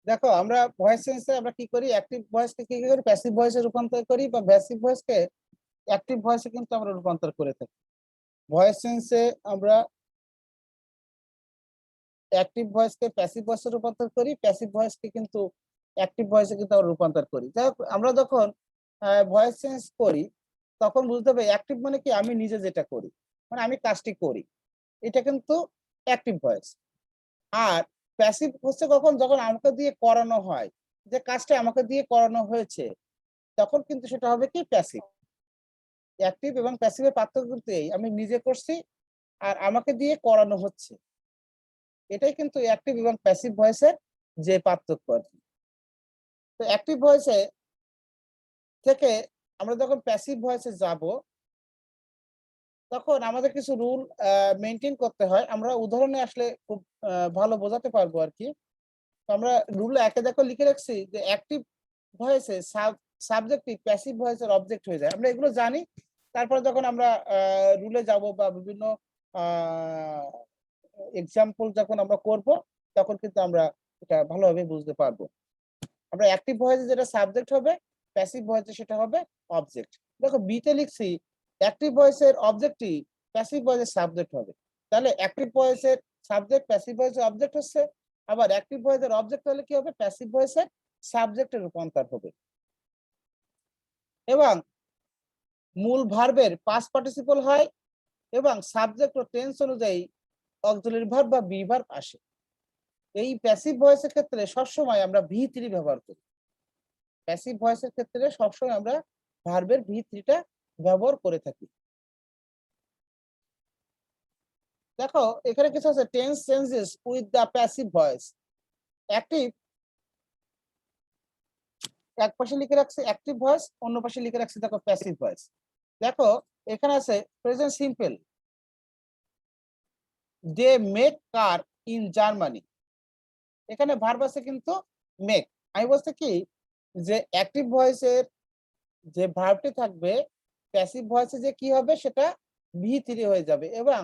দেখো আমরা ভয়েস সেন্সে আমরা কি করি, অ্যাক্টিভ ভয়েসকে কি করি প্যাসিভ ভয়েসে রূপান্তর করি, বা প্যাসিভ ভয়েসকে অ্যাক্টিভ ভয়েসে কিন্তু আমরা রূপান্তর করে থাকি। ভয়েস সেন্সে আমরা অ্যাক্টিভ ভয়েসকে প্যাসিভ ভয়েসে রূপান্তর করি, প্যাসিভ ভয়েসকে কিন্তু অ্যাক্টিভ ভয়েসে কিন্তু আমরা রূপান্তর করি। যাই হোক, আমরা যখন ভয়েস চেঞ্জ করি তখন বুঝতে হবে অ্যাক্টিভ মানে কি, আমি নিজে যেটা করি, মানে আমি কাজটি করি, এটা কিন্তু অ্যাক্টিভ ভয়েস। আর প্যাসিভ হচ্ছে কখন, যখন আমাকে দিয়ে করানো হয়, যে কাজটা আমাকে দিয়ে করানো হয়েছে, তখন কিন্তু সেটা হবে কি প্যাসিভ। অ্যাক্টিভ এবং প্যাসিভের পার্থক্য কিন্তু এই, আমি নিজে করছি আর আমাকে দিয়ে করানো হচ্ছে, এটাই কিন্তু অ্যাক্টিভ এবং প্যাসিভ ভয়েসের যে পার্থক্য আর কি। তো অ্যাক্টিভ ভয়েসে থেকে আমরা যখন প্যাসিভ ভয়েসে যাব, তখন আমাদের কিছু রুল মেনটেন করতে হয়। আমরা উদাহরণে আসলে খুব ভালো বোঝাতে পারবো আর কি। তো আমরা রুল একে দেখো লিখে রাখছি যে অ্যাক্টিভ ভয়েসে সাবজেক্টিভ প্যাসিভ ভয়েসের অবজেক্ট হয়ে যায়, আমরা এগুলো জানি। তারপরে যখন আমরা রুলে যাব বা বিভিন্ন এক্সাম্পল যখন আমরা করব, তখন কিন্তু আমরা এটা ভালোভাবে বুঝতে পারবো। আমরা অ্যাক্টিভ ভয়েসে যেটা সাবজেক্ট হবে, প্যাসিভ ভয়েসে সেটা হবে অবজেক্ট। দেখো বিতে লিখছি অ্যাক্টিভ ভয়েসের অবজেক্টই প্যাসিভ ভয়েসের সাবজেক্ট হবে। তাহলে অ্যাক্টিভ ভয়েসের সাবজেক্ট প্যাসিভ ভয়েসের অবজেক্ট হচ্ছে, আবার অ্যাক্টিভ ভয়েসের অবজেক্ট হলে কি হবে, প্যাসিভ ভয়েসের সাবজেক্টে রূপান্তর হবে। এবং মূল ভার্বের পাস্ট পার্টিসিপল হয় এবং সাবজেক্ট ও টেন্স অনুযায়ী অক্সিলারি ভার্ব বা বি ভার্ব আসে। এই প্যাসিভ ভয়েসের ক্ষেত্রে সবসময় আমরা ভি3 ব্যবহার করি। প্যাসিভ ভয়েসের ক্ষেত্রে সবসময় আমরা ভার্বের ভি3টা ব্যবহার করে থাকি। দেখো এখানে কিছু আছে, tense changes with the passive voice. Active এক পাশে লিখে রাখছে অ্যাক্টিভ ভয়েস, অন্য পাশে লিখে রাখছে দেখো প্যাসিভ ভয়েস। দেখো এখানে আছে present simple, they make car in Germany. এখানে ভার্ব আছে কিন্তু মেক। আমি বলছি কি যে অ্যাক্টিভ ভয়েসের যে ভার্বটি থাকবে, প্যাসিভ ভয়েসে যে কি হবে সেটা ভি3 হয়ে যাবে, এবং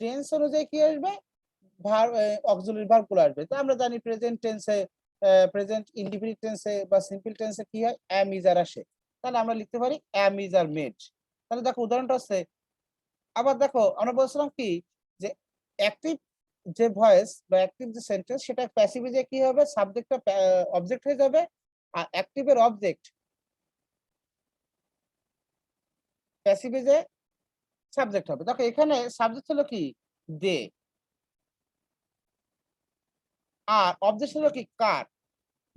টেন্স অনুযায়ী কি আসবে, ভার্ব অক্সিলারি ভার্ব গুলো আসবে। তো আমরা জানি প্রেজেন্ট টেন্সে, প্রেজেন্ট ইনডিফিনিট টেন্সে বা সিম্পল টেন্সে কি হয়, অ্যাম ইজ আর আসে। তাহলে আমরা লিখতে পারি অ্যাম ইজ আর মেড। তাহলে দেখো উদাহরণটা হচ্ছে, আবার দেখো আমরা বলছিলাম কি যে অ্যাক্টিভ যে ভয়েস বা অ্যাক্টিভ যে সেন্টেন্স, সেটা প্যাসিভে যে কি হবে, সাবজেক্টটা অবজেক্ট হয়ে যাবে, আর অ্যাক্টিভের অবজেক্ট প্যাসিভে যে সাবজেক্ট হবে। দেখো এখানে সাবজেক্ট হলো কি দে, আর অবজেক্ট হলো কি কার।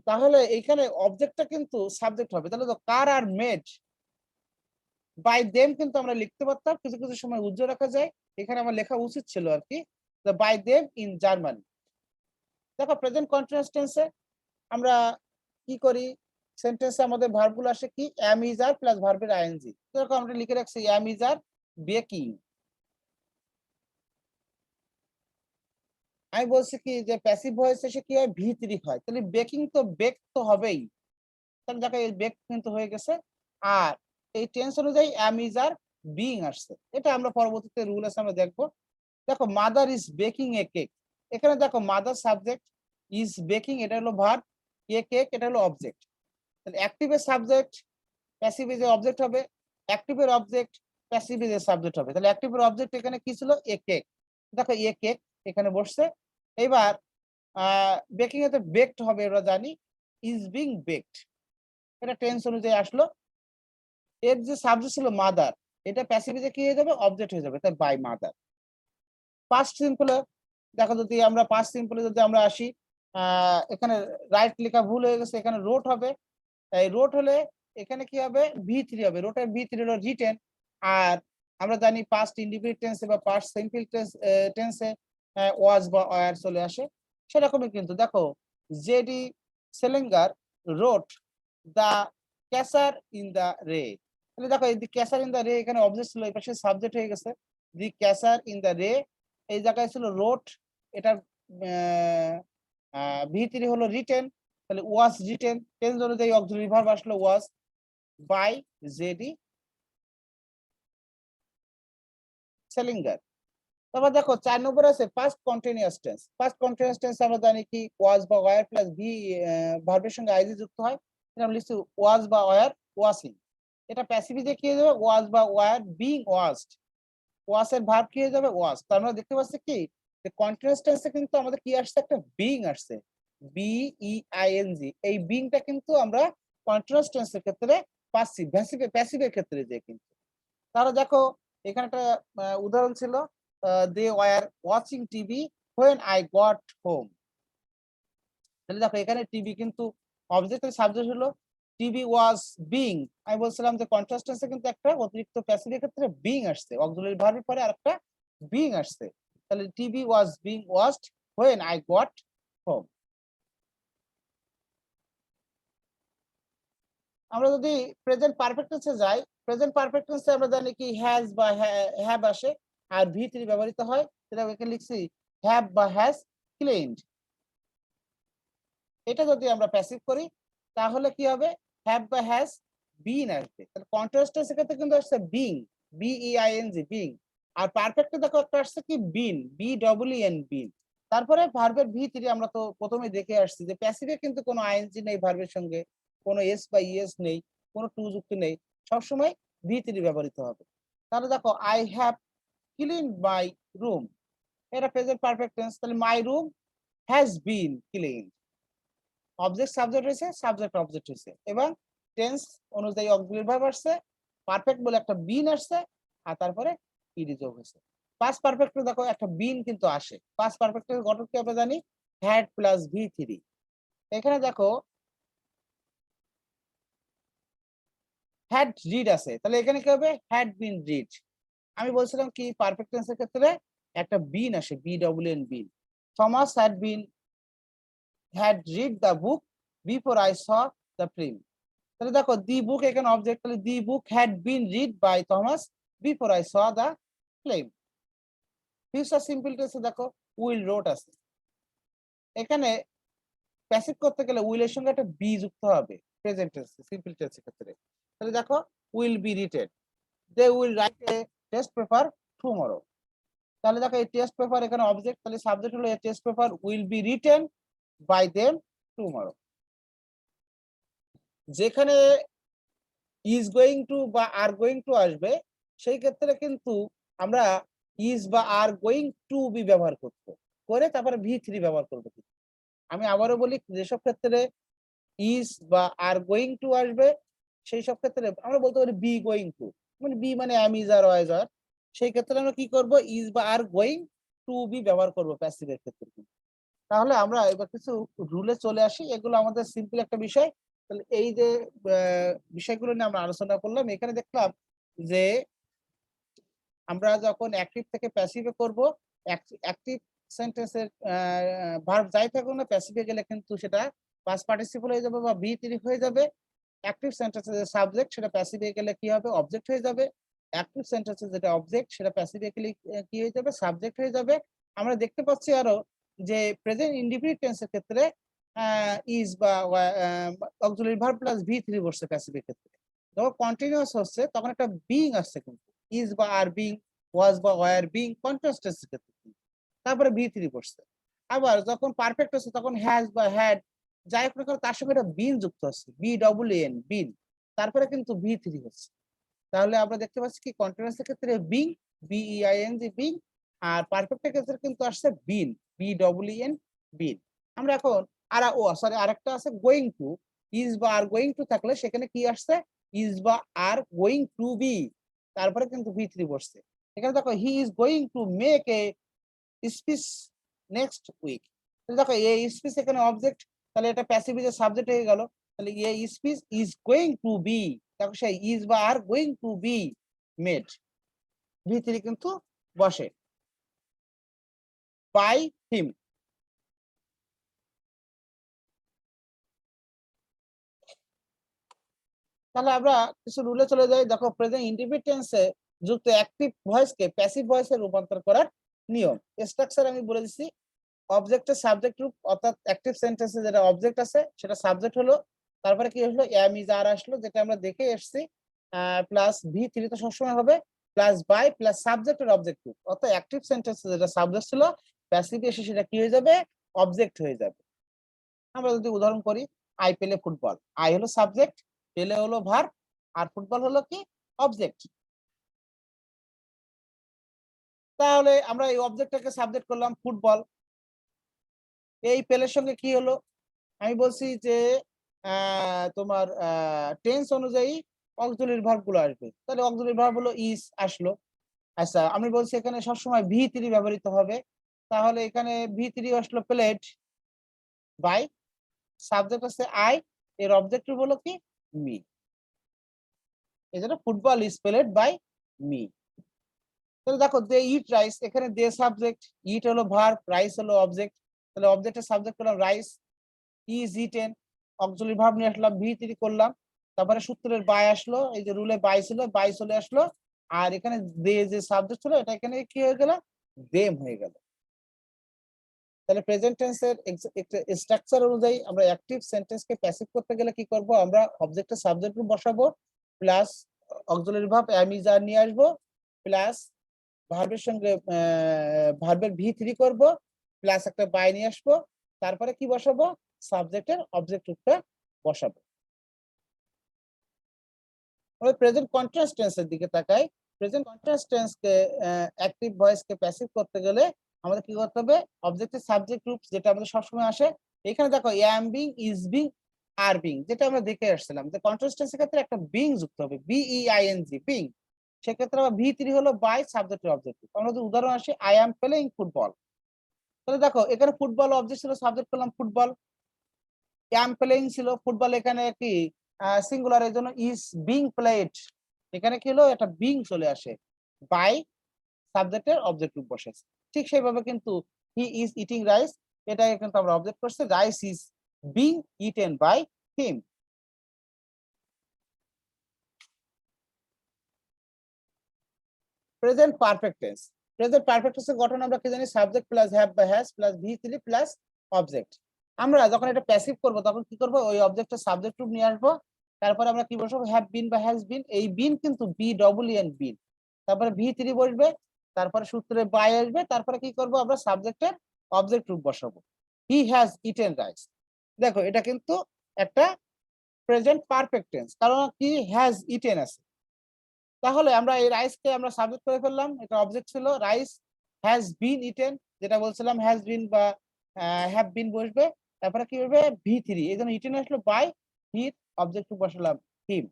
তাহলে এইখানে অবজেক্টটা কিন্তু সাবজেক্ট হবে। তাহলে তো কার আর মেড বাই দেম কিন্তু আমরা লিখতে পারতাম, কিছু কিছু সময় উজ্জ্বল রাখা যায়, এখানে আমার লেখা উচিত ছিল আর কি, বাই দেম ইন জার্মানি। দেখো প্রেজেন্ট কন্টিনিউয়াস টেন্সে আমরা কি করি, সেন্টেন্সে আমাদের ভার্বগুলো আসে কি, অ্যাম ইজ আর প্লাস ভার্বের আইএনজি। দেখো আমরা লিখে রাখছি অ্যাম ইজ আর বেকিং। আমি বলছি কি যে প্যাসিভ ভয়েস এসে কি হয়, ভি3 হয়, তাহলে বেকিং তো বেক তো হবেই, তাহলে দেখো এই বেক কিন্তু হয়ে গেছে। আর এই টেন্স অনুযায়ী অ্যাম ইজ আর বিং আসছে, এটা আমরা পরবর্তীতে রুল আছে আমরা দেখবো। দেখো mother is baking a cake, এখানে দেখো মাদার সাবজেক্ট, ইজ বেকিং এটা হলো ভার্ব, এ কেক এটা হলো অবজেক্ট। তাহলে অ্যাক্টিভের সাবজেক্ট প্যাসিভ এর অবজেক্ট হবে, অ্যাক্টিভের অবজেক্ট প্যাসিভ এর সাবজেক্ট হবে। তাহলে অ্যাক্টিভের অবজেক্ট এখানে কি ছিল, এ কেক। দেখো এ কেক এখানে বসছে। এবার বেকিং এ তো বেকড হবে, আমরা জানি ইজ বিং বেকড, এটা টেন্স অনুযায়ী আসলো। এর যে সাবজেক্ট ছিল মাদার, এটা প্যাসিভ এ কি হয়ে যাবে, অবজেক্ট হয়ে যাবে, তাই বাই মাদার। পাস্ট সিম্পলে দেখো, যদি আমরা পাস্ট সিম্পলে যদি আমরা আসি, এখানে রাইট লেখা ভুল হয়ে গেছে, এখানে রোট হবে। তাই রোট হলে এখানে কি হবে, ভি3 হবে, রোটের ভি3 হলো রিটেন। আর আমরা জানি পাস্ট ইনডিফিনিট টেন্সে বা পাস্ট সিম্পল টেন্সে ওয়াজ বা ওয়ার চলে আসে। সেরকমই কিন্তু দেখো জেডি সেলেঙ্গার রোট দা ক্যাসার ইন দা রে। তাহলে দেখো এই দি ক্যাসার ইন দা রে, এখানে অবজেক্ট ছিল, এই পাশে সাবজেক্ট হয়ে গেছে। দি ক্যাসার ইন দা রে, এই জায়গায় ছিল রোট, এটা ভি3 হলো রিটেন। তাহলে ওয়াজ রিটেন, টেন্স অনুযায়ী অক্সিলারি ভার্ব আসলো ওয়াজ বাই জেডি সেলিঙ্গার। তারপর দেখো 4 নম্বর আছে past continuous tense. Past continuous tense আমরা জানি কি ওয়াজ বা ওয়্যার প্লাস ভি ভার্বের সঙ্গে আইজি যুক্ত হয়। এটা আমরা লিখছি ওয়াজ বা ওয়্যার ওয়াসিং। এটা প্যাসিভ দিয়ে কি হয়ে যাবে ওয়াজ বা ওয়্যার বিং ওয়াজড। ওয়াস এর ভার্ব কি হয়ে যাবে ওয়াজ। তার মানে দেখতে পাচ্ছি কি যে কন্টিনিউয়াস টেন্সে কিন্তু আমাদের কি আসছে একটা বিং আসছে, B E I N G. এই বিংটা কিন্তু আমরা কন্টিনিউয়াস টেন্সের ক্ষেত্রে পাচ্ছি প্যাসিভের ক্ষেত্রে যে কিন্তু। তাহলে দেখো এখানে একটা উদাহরণ ছিল they were watching TV when I got home. তাহলে দেখো এখানে টিভি কিন্তু অবজেক্ট এর সাবজেক্ট হলো, টিভি ওয়াজ বিং। আমি বলছিলাম যে কন্ট্রাস্ট টেন্সে কিন্তু একটা অতিরিক্ত প্যাসিভের ক্ষেত্রে বিং আসছে, অক্সিলারি ভার্বের পরে আরেকটা বিং আসছে। তাহলে TV was being watched when I got home. আমরা যদি প্রেজেন্ট পারফেক্ট টেন্সে যাই, প্রেজেন্ট পারফেক্ট টেন্সে আমরা জানি কি হ্যাজ বা হ্যাভ আসে আর ভি থ্রি ব্যবহৃত হয়। সেটা এখানে লিখছি হ্যাভ বা হ্যাজ ক্লিনড। এটা যদি আমরা প্যাসিভ করি তাহলে কি হবে হ্যাভ বা হ্যাজ বিন আসবে। তাহলে কন্ট্রাস্ট টেন্সের ক্ষেত্রে কিন্তু আসছে being, B E I N G being. আর পারফেক্টে দেখো একটা আসছে কি been, B double E N been. তারপরে ভার্বের ভি থ্রি আমরা তো প্রথমে দেখে আসছি যে প্যাসিভে কিন্তু কোনো আইএনজি নেই, ভার্বের সঙ্গে কোনো এস বা ইএস নেই, কোনো টু যুক্তি নেই, সবসময় ভি থ্রি ব্যবহৃত হবে। তাহলে দেখো I have clean my room, এটা প্রেজেন্ট পারফেক্ট টেন্স। তাহলে my room has been clean. Object subject হয়েছে, সাবজেক্ট অবজেক্ট হয়েছে এবং টেন্স অনুযায়ী অক্সিলারি ভার্ব আসছে, পারফেক্ট বলে একটা বিন আসছে আর তারপরে ইডি যোগ হয়েছে। পাস্ট পারফেক্টে দেখো একটা বিন কিন্তু আসে। পাস্ট পারফেক্টের গঠন কি আমরা জানি হ্যাড প্লাস ভি থ্রি। এখানে দেখো হ্যাড রিড আছে, তাহলে এখানে কি হবে হ্যাড বিন রিড। আমি বলছিলাম কি পারফেক্ট টেন্সের ক্ষেত্রে একটা বিন আসে, B W N been. Thomas had read the book before I saw the film. তাহলে দেখো দি বুক এখানে অবজেক্ট, তাহলে the book had been read by Thomas before I saw the film. Future simple টেন্সে দেখো উইল রোট আছে। এখানে passive করতে গেলে উইলের সঙ্গে একটা বি যুক্ত হবে প্রেজেন্ট টেন্সে, সিম্পল টেন্সের ক্ষেত্রে। তাহলে দেখো will be written, they will write a test paper tomorrow. তাহলে দেখো এই টেস্ট পেপার এখানে অবজেক্ট, তাহলে সাবজেক্ট হলো test paper will be written by them tomorrow. যেখানে ইজ গোয়িং টু বা আর গোয়িং টু আসবে সেই ক্ষেত্রে কিন্তু আমরা ইজ বা আর গোয়িং টু বি ব্যবহার করতে করে তারপরে ভি থ্রি ব্যবহার করবো। আমি আবারও বলি যেসব ক্ষেত্রে ইজ বা আর গোয়িং টু আসবে সেই সব ক্ষেত্রে আমরা বলতে পারি বি গোয়িং টু, মানে বি মানে অ্যাম ইজ আর ওয়াজ আর। সেই ক্ষেত্রে আমরা কি করব ইজ বা আর গোয়িং টু বি ব্যবহার করবো প্যাসিভের ক্ষেত্রে। তাহলে আমরা এবার কিছু রুলে চলে আসি, এগুলো আমাদের সিম্পল একটা বিষয়। তাহলে এই যে বিষয়গুলো নিয়ে আমরা আলোচনা করলাম, এখানে দেখলাম যে আমরা যখন অ্যাক্টিভ থেকে প্যাসিভে করব, অ্যাক্টিভ সেন্টেন্সের ভার্ব যাই থাকুক না প্যাসিভে গেলে কিন্তু সেটা পাস্ট পার্টিসিপল হয়ে যাবে বা বি থ্রি হয়ে যাবে। অ্যাক্টিভ সেন্টেন্সের যে সাবজেক্ট সেটা প্যাসিভে গেলে কি হবে অবজেক্ট হয়ে যাবে। অ্যাক্টিভ সেন্টেন্সের যেটা অবজেক্ট সেটা প্যাসিভে গেলে কি হয়ে যাবে সাবজেক্ট হয়ে যাবে। আমরা দেখতে পাচ্ছি আরো যে প্রেজেন্ট ইনডিফিনিট টেন্সের ক্ষেত্রে ইজ বা auxiliary verb plus V three বসছে প্যাসিভের ক্ষেত্রে। যখন কন্টিনিউয়াস হচ্ছে তখন একটা বিং আসছে কিন্তু ইজ বা are being, was or wire being continuous টেন্সের ক্ষেত্রে, তারপরে ভি থ্রি বসছে। আবার যখন পারফেক্ট হচ্ছে তখন হ্যাজ বা হ্যাড যাই হোক না কেন তার সঙ্গে একটা বিন যুক্ত হচ্ছে, বি ডবল এন বিন, তারপরে কিন্তু ভি থ্রি হচ্ছে। তাহলে আমরা দেখতে পাচ্ছি কি কন্টিনিউয়াস এর ক্ষেত্রে being, B E I N G being, আর পারফেক্ট এর ক্ষেত্রে কিন্তু আসছে been, B double E N been. আমরা এখন আরেকটা আছে গোয়িং টু। ইজ বা আর গোয়িং টু থাকলে সেখানে কি আসছে ইজ বা আর গোয়িং টু বি, তারপরে কিন্তু ভি থ্রি বসছে। এখানে দেখো he is going to make a speech next week. দেখো এই স্পিচ এখানে অবজেক্ট, তাহলে এটা প্যাসিভ এর সাবজেক্ট হয়ে গেল। তাহলে এই speech is going to be, দেখো সেই ইজ বা are going to be made, V three কিন্তু বসে বাই হিম। তাহলে আমরা কিছু রুলে চলে যাই। দেখো প্রেজেন্ট ইনডিফিনিট টেন্সে যুক্ত অ্যাক্টিভ ভয়েসকে প্যাসিভ ভয়েসে রূপান্তর করার নিয়ম স্ট্রাকচার আমি বলে দিচ্ছি। অবজেক্টের সাবজেক্ট রূপ, অর্থাৎ অ্যাক্টিভ সেন্টেন্সে যেটা অবজেক্ট আছে সেটা সাবজেক্ট হলো, তারপরে কি হলো এম ইজ আর আসলো যেটা আমরা দেখে এসেছি, প্লাস ভি থ্রি তো সবসময় হবে, প্লাস বাই প্লাস সাবজেক্ট আর অবজেক্ট গ্রুপ। অর্থাৎ অ্যাক্টিভ সেন্টেন্সে যেটা সাবজেক্ট ছিল প্যাসিভ এসে সেটা কি হয়ে যাবে, অবজেক্ট হয়ে যাবে। আমরা যদি উদাহরণ করি, আই পেলে ফুটবল, আই হলো সাবজেক্ট, পেলে হলো ভার্ব, আর ফুটবল হলো কি, অবজেক্ট। তাহলে আমরা এই অবজেক্টটাকে সাবজেক্ট করলাম ফুটবল। এই পেলের সঙ্গে কি হলো, আমি বলছি যে তোমার টেন্স অনুযায়ী অক্সিলারি ভার্ব গুলো আসবে। তাহলে অক্সিলারি ভার্ব হলো ইজ আসলো। আচ্ছা, আমি বলছি এখানে সবসময় ভি থ্রি ব্যবহৃত হবে। তাহলে এখানে ভি থ্রি আসলো প্লেড বাই, সাবজেক্ট আছে আই, এর অবজেক্টিভ হলো কি, মি। এই জন্য football is played by me. তাহলে দেখো দে ইট রাইস, এখানে দে সাবজেক্ট, ইট হলো ভার্ব, রাইস হলো অবজেক্ট। তাহলে অবজেক্টের সাবজেক্ট করলাম rice, is eaten, auxiliary verb নিয়ে আসলাম, ভি থ্রি করলাম। তারপরে সূত্রের বাই আসলো, এই যে রুলে বাই ছিল, বাই চলে আসলো। আর এখানে দে যে সাবজেক্ট ছিল এটা এখানে কি হয়ে গেল, দেম হয়ে গেল। তাহলে প্রেজেন্ট টেন্সের স্ট্রাকচার অনুযায়ী আমরা অ্যাক্টিভ সেন্টেন্সকে প্যাসিভ করতে গেলে কি করব, আমরা অবজেক্টের সাবজেক্ট বসাবো, plus auxiliary verb am is are নিয়ে আসবো, প্লাস ভার্বের সঙ্গে ভার্বের ভি থ্রি করবো, প্লাস একটা বাই নিয়ে আসবো। তারপরে কি বসাবো, সাবজেক্টের অবজেক্ট রূপটা বসাবো। আমরা প্রেজেন্ট কন্টিনিউয়াস টেন্সের দিকে তাকাই। প্রেজেন্ট কন্টিনিউয়াস টেন্সকে অ্যাক্টিভ ভয়েসকে প্যাসিভ করতে গেলে আমাদের কি করতে হবে, অবজেক্টের সাবজেক্ট রূপ যেটা আমাদের সবসময় আসে। এখানে দেখো am being, is being, are being, যেটা আমরা দেখে আসছিলাম যে কন্টিনিউয়াস টেন্সের ক্ষেত্রে একটা বিং যুক্ত হবে, বিইআইএনজি, বিং। সেক্ষেত্রে আবার ভি থ্রি হলো বাই সাবজেক্টের অবজেক্টিভ। আমরা যদি উদাহরণ আসি, আই এম প্লেইং ফুটবল। তাহলে দেখো এখানে ফুটবল অবজেক্ট ছিল, সাবজেক্ট করলাম ফুটবল, এম প্লেইং ছিল ফুটবল, এখানে কি সিঙ্গুলার, এর জন্য ইজ বিং প্লেড, এখানে কি হলো, একটা বিং চলে আসে, বাই সাবজেক্টের অবজেক্ট রূপ বসেছে। ঠিক সেইভাবে কিন্তু হি ইজ ইটিং রাইস, এটাকে কিন্তু আমরা অবজেক্ট করছি, rice is being eaten by him. Present perfect tense, present perfect টেন্সের গঠন আমরা কি জানি, সাবজেক্ট প্লাস হ্যাভ বা has plus V three plus object. আমরা যখন এটা প্যাসিভ করব তখন কি করব, ওই অবজেক্টের সাবজেক্ট রূপ নিয়ে আসবো। তারপরে আমরা কি বসাবো, হ্যাভ বিন বা হ্যাজ বিন, এই বিন কিন্তু বি ডবল এন বিন। তারপরে ভি থ্রি বসবে, তারপরে সূত্রে বাই আসবে, তারপরে কি করব, আমরা সাবজেক্টের অবজেক্ট রূপ বসাবো, হি হ্যাজ ইটেন রাইস। দেখো এটা কিন্তু একটা প্রেজেন্ট পারফেক্ট টেন্স, কারণ কি, হ্যাজ ইটেন আছে। তাহলে আমরা এই রাইসকে আমরা সাবজেক্ট করে ফেললাম, এটা অবজেক্ট ছিল, রাইস হ্যাজ বিন ইটেন, যেটা বলছিলাম হ্যাজ বিন বা হ্যাভ বিন বসবে। তারপরে কি হবে, ভি থ্রি, এই জন্য ইটেন আসলো বাই, হির অবজেক্ট বসালাম হিম।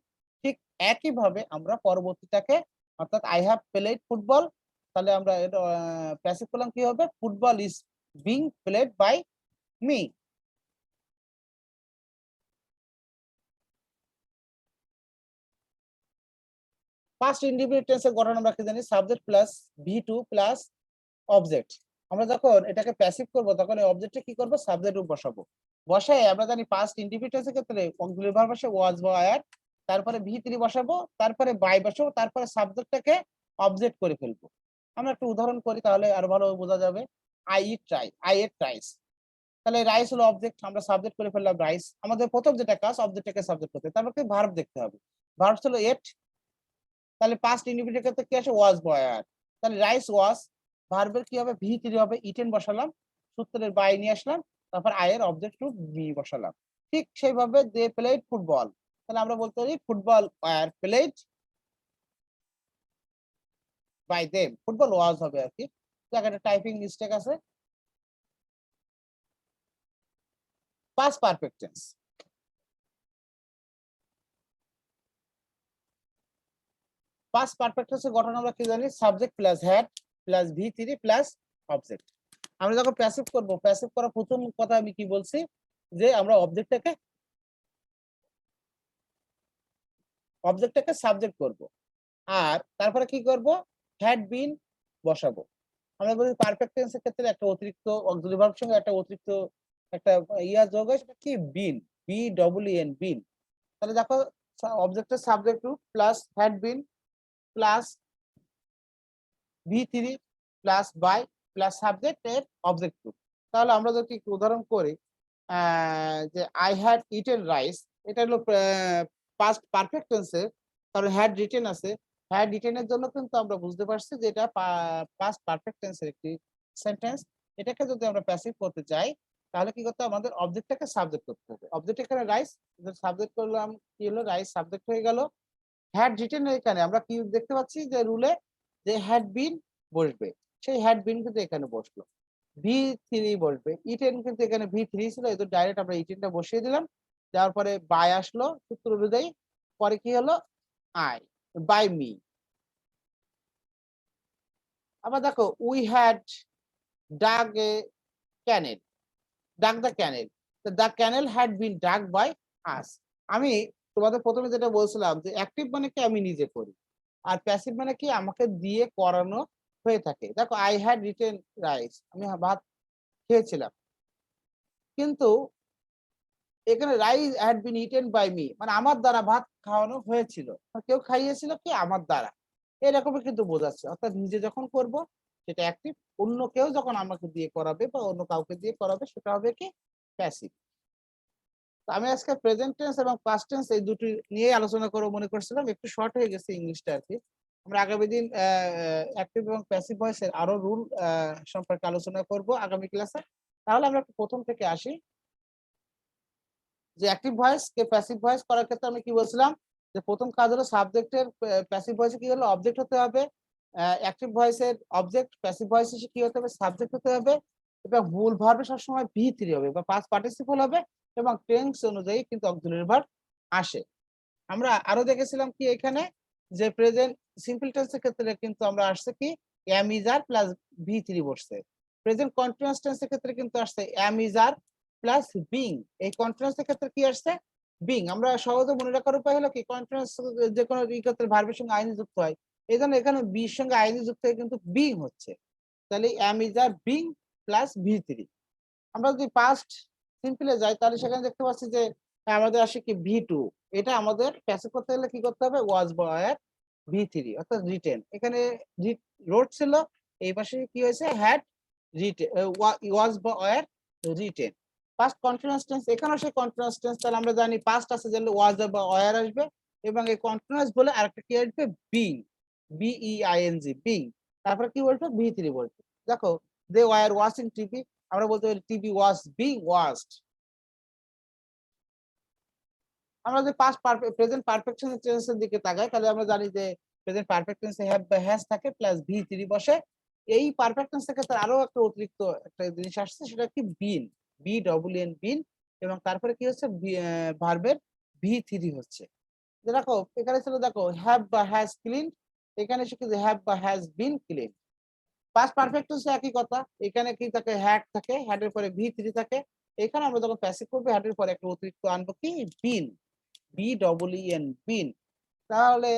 ঠিক একই ভাবে আমরা পরবর্তীটাকে, অর্থাৎ আই হ্যাভ প্লেড ফুটবল, তাহলে আমরা এটা প্যাসিভ করলাম, কি হবে, football is being played by me. First independent টেন্সের গঠন আমরা কি জানি, subject plus V two plus object. আমরা যখন এটাকে প্যাসিভ করব তখন এই অবজেক্টে কি করব, সাবজেক্ট রূপ বসাবো। বসায় আমরা জানি পাস্ট ইন্ডিপেন্ডেন্ট টেন্সের ক্ষেত্রে অক্সিলারি ভার্ব আসে ওয়াজ বা আর, তারপরে ভি থ্রি বসাবো, তারপরে বাই বসাবো, তারপরে সাবজেক্টটাকে অবজেক্ট করে ফেলবো। আমরা একটু উদাহরণ করি তাহলে আরো ভালো বোঝা যাবে। I eat rice, I ate rice, তাহলে রাইস হলো অবজেক্ট, আমরা সাবজেক্ট করে ফেললাম রাইস। আমাদের প্রথম যেটা কাজ, অবজেক্টটাকে সাবজেক্ট করতে, তারপর কি ভার্ব দেখতে হবে, ভার্ব হলো এট, তাহলে পাস্ট ইন্ডিপেন্ডেন্ট ক্ষেত্রে কি আসে, ওয়াজ বয় আর, তাহলে রাইস ওয়াজ, ভার্বের কি হবে, ভি থ্রি হবে, ইটেন বসালাম, সূত্রের বাই নিয়ে আসলাম, তারপর আয়ের অবজেক্ট টু বি বসালাম। ঠিক সেইভাবে দে প্লেড ফুটবল, তাহলে আমরা বলতে পারি football are played by them, football was হবে আর কি, একটা টাইপিং মিস্টেক আছে। Past perfect tense, past perfect টেন্সের গঠন আমরা কি জানি, subject plus had plus V three plus object. আমরা যখন প্যাসিভ করব, প্যাসিভ করার প্রথম কথা আমি কি বলছি, যে আমরা অবজেক্টটাকে সাবজেক্ট করব, আর তারপরে কি করব, হ্যাড বিন বসাবো। আমরা বলি পারফেক্ট টেন্সের ক্ষেত্রে একটা অতিরিক্ত অক্সিলারি ভার্বের সঙ্গে একটা অতিরিক্ত একটা ইয়া যোগ হয়, সেটা কি, been, B double N been. তাহলে দেখো অবজেক্টের সাবজেক্ট রূপ plus had been plus V three plus by plus subject এর অবজেক্ট রূপ। তাহলে আমরা যদি একটু উদাহরণ করি, যে আই হ্যাড ইটেন রাইস, এটা হলো পাস্ট পারফেক্ট টেন্সে, কারণ হ্যাড রিটেন আছে, হ্যাড রিটেন এর জন্য কিন্তু আমরা বুঝতে পারছি যে এটা পাস্ট পারফেক্ট টেন্সের একটি সেন্টেন্স। এটাকে যদি আমরা প্যাসিভ করতে চাই তাহলে কি করতে হবে? আমাদের অবজেক্টটাকে সাবজেক্ট করতে হবে। অবজেক্ট এখানে রাইস, সাবজেক্ট করলাম কি হলো? রাইস সাবজেক্ট হয়ে গেল। হ্যাড রিটেন এখানে আমরা কি দেখতে পাচ্ছি যে রুলে যে হ্যাড বিন বসবে। সেই হ্যাড বিন কিন্তু এখানে বসলো। ভি3 বসবে। ইটেন কিন্তু এখানে ভি3 ছিল। এই তো ডাইরেক্ট আমরা ইটেনটা বসিয়ে দিলাম। দেওয়ার পরে বাই আসলো সূত্র অনুযায়ী। পরে কি হলো? I, by me. আবার দেখো we had dug a canal, dug the canal. The canal had been dug by us. আমি তোমাদের প্রথমে যেটা বলছিলাম যে অ্যাক্টিভ মানে কি আমি নিজে করি। আর প্যাসিভ মানে কি আমাকে দিয়ে করানো হয়ে থাকে। দেখো আই হ্যাড রিটেন রাইস, আমি ভাত খেয়েছিলাম। কিন্তু এখানে rice had been eaten by me, মানে আমার দ্বারা ভাত খাওয়ানো হয়েছিল। কেউ খাইয়েছিল কি আমার দ্বারা। এরকমই কিন্তু বোঝাচ্ছে। অর্থাৎ নিজে যখন করব সেটা অ্যাক্টিভ, অন্য কেউ যখন আমাকে দিয়ে করাবে বা অন্য কাউকে দিয়ে করাবে সেটা হবে কি প্যাসিভ। তো আমি আজকে প্রেজেন্ট টেন্স এবং পাস্ট টেন্স এই দুটি নিয়ে আলোচনা করব মনে করছিলাম। একটু শর্ট হয়ে গেছে ইংলিশটা আরকি। আমরা আগামী দিন অ্যাক্টিভ এবং প্যাসিভ ভয়েসের আরো রুল সম্পর্কে আলোচনা করব আগামী ক্লাসে। তাহলে আমরা একটু প্রথম থেকে আসি। যে অ্যাক্টিভ ভয়েস কে প্যাসিভ ভয়েস করার ক্ষেত্রে আমি কি বলছিলাম? যে প্রথম কাজ হলো সাবজেক্টের প্যাসিভ ভয়েসে কি হলো? অবজেক্ট হতে হবে। অ্যাক্টিভ ভয়েসের অবজেক্ট, প্যাসিভ ভয়েসে কি হতে হবে? সাবজেক্ট হতে হবে। এবং মূল ভার্বে সবসময় ভি3 হবে বা পাস্ট পার্টিসিপল হবে এবং টেন্স অনুযায়ী কিন্তু অক্সিলারি ভার্ব আসে। আমরা আরো দেখেছিলাম কি এখানে যে প্রেজেন্ট সিম্পল টেন্সের ক্ষেত্রে কিন্তু আমরা আসছে কি am is are প্লাস ভি3 বসছে। প্রেজেন্ট কন্টিনিউয়াস টেন্সের ক্ষেত্রে কিন্তু আসছে am is are plus being। এই কন্টিনিউয়াস এর ক্ষেত্রে কি আসছে? being। আমরা সহজে মনে রাখার উপায় হলো কি কন্টিনিউয়াস যে কোনো ক্ষেত্রে ভার্বের সঙ্গে আইএনজি যুক্ত হয়। এইজন্য এখানে বি এর সঙ্গে আইএনজি যুক্ত হয়ে কিন্তু being হচ্ছে। তাহলে am is are being plus ভি3। আমরা যদি পাস্ট সিম্পলে যাই তাহলে সেখানে দেখতে পাচ্ছি যে আমাদের আসে কি ভি2। এটা আমাদের প্যাসিভ করতে গেলে কি করতে হবে? ওয়াজ বা ওয়্যার ভি3 অর্থাৎ রিটেন। এখানে রোড ছিল, এই পাশে কি হয়েছে? Had written, was or were written. Past continuous tense, এখানেও সেই কন্টিনিউয়াস টেন্স। তাহলে আমরা জানি পাস্ট আছে জানলে ওয়াজ বা ওয়্যার আসবে এবং এই কন্টিনিউয়াস বলে আরেকটা কি আসবে? Being, B E I N G being. তারপরে কি বলতো? ভি3 বলতো। দেখো দে ওয়্যার ওয়াচিং টিভি, আমরা বলতে পারি টিভি ওয়াজ বিং ওয়াচড। আমরা যদি পাস্ট প্রেজেন্ট পারফেক্ট টেন্সের দিকে তাকাই তাহলে আমরা জানি যে প্রেজেন্ট পারফেক্ট টেন্সে হ্যাভ বা হ্যাজ থাকে প্লাস ভি3 বসে। এই পারফেক্ট টেন্সের ক্ষেত্রে আরো একটা অতিরিক্ত একটা জিনিস আসছে সেটা কি বিন, বি ডবল এন বিন। এবং তারপরে কি হচ্ছে? ভার্বের ভি3 হচ্ছে। দেখো এখানে ছিল দেখো হ্যাভ বা হ্যাজ ক্লিন, এখানে এসে কি হ্যাভ বা has been clean. Past perfect টেন্সে একই কথা। এখানে কি থাকে? হ্যাড থাকে, হ্যাড এর পরে ভি3 থাকে। এখানে আমরা যখন প্যাসিভ করব হ্যাড এর পরে একটা অতিরিক্ত আনবো কি? Been, B double E N been. তাহলে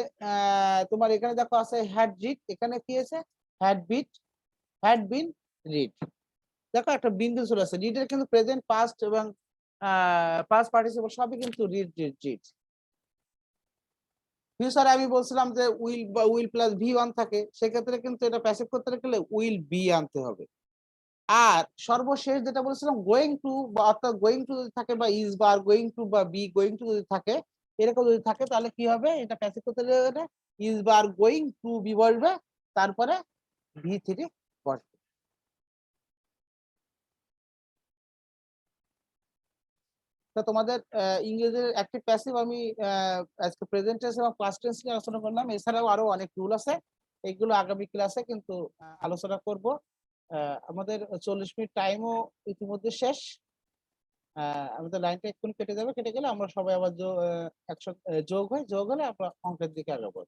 তোমার এখানে দেখো আছে হ্যাড রিড, এখানে কি আছে? Had beat, had been read. দেখো একটা বিন্দু চলে আসছে। রিড এর কিন্তু প্রেজেন্ট পাস্ট এবং পাস্ট পার্টিসিপল সবই কিন্তু রিড রিড রিড। ফিউচারে আমি বলছিলাম যে উইল বা উইল প্লাস ভি1 থাকে, সেক্ষেত্রে কিন্তু এটা প্যাসিভ করতে গেলে উইল বি আনতে হবে। আর সর্বশেষ যেটা বলেছিলাম গোইং টু বা অর্থাৎ গোইং টু যদি থাকে বা ইজ বা গোইং টু বা বি গোইং টু যদি থাকে, এরকম যদি থাকে তাহলে কি হবে? এটা প্যাসিভ করতে গেলে ইজ বা গোইং টু বি বসবে, তারপরে ভি3 বসবে। তো তোমাদের ইংরেজির অ্যাক্টিভ প্যাসিভ আমি আজকে প্রেজেন্ট টেন্স এবং পাস্ট টেন্স নিয়ে আলোচনা করলাম। এছাড়াও আরো অনেক রুল আছে, এগুলো আগামী ক্লাসে কিন্তু আলোচনা করব। আমাদের 40 মিনিট টাইমও ইতিমধ্যে শেষ। আমাদের লাইনটা এক্ষুনি কেটে যাবে। কেটে গেলে আমরা সবাই আবার একসাথে যোগ হয়ে যোগ হলে আমরা অঙ্কের দিকে আগাবো।